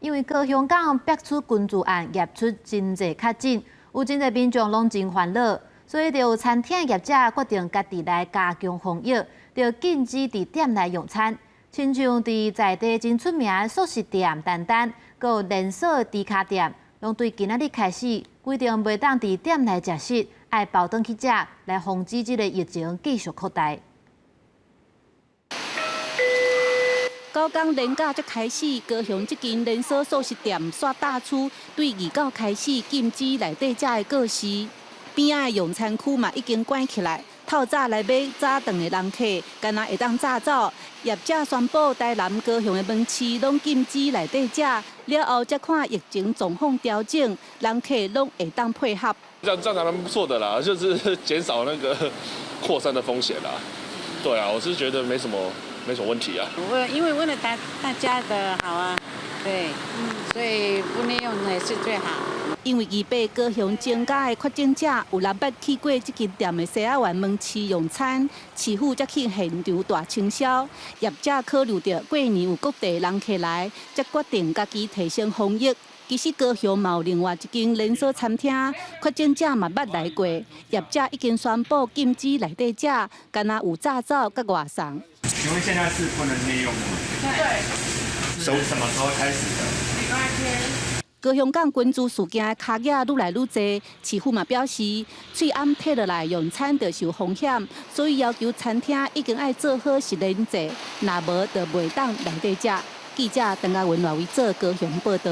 因为高雄港爆出群聚案，业出真侪确诊，有真侪民众拢真烦恼，所以就有餐厅业者决定家己来加强防疫，就禁止伫店内用餐。亲像伫在地真出名的素食店丹丹，佮有连锁猪脚店，拢对今仔日开始规定袂当伫店内食食，爱抱转去食，来防止这个疫情继续扩大。 高港连假才开始，高雄这间连锁素食店煞大出对29开始禁止内底食的告示，边仔的用餐区嘛已经关起来。透早来买早顿的人客，干那会当早走。业者宣布，台南、高雄的门市拢禁止内底食，了后再看疫情状况调整，人客拢会当配合。这样还蛮不错的啦，就是减少那个扩散的风险啦。对啊，我是觉得没什么问题啊。因为为了大家的好啊，对，所以不内用也是最好。因为28高雄增加的确诊者有600去过这间店的西亚湾门市用餐，市府才去现场大清销。业者考虑到过年有各地人客来，才决定家己提升防疫。其实高雄嘛有另外一间连锁餐厅，确诊者嘛捌来过，业者已经宣布禁止内底食，干那有早走甲外送。请问现在是不能内用的吗？对。从什么时候开始的？礼拜天。高雄港群聚事件的卡仔愈来愈多，市府嘛表示，嘴暗摕落来用餐就受风险，所以要求餐厅已经爱做好实联制，若无就袂当内底食。记者邓家文、赖维做高雄报道。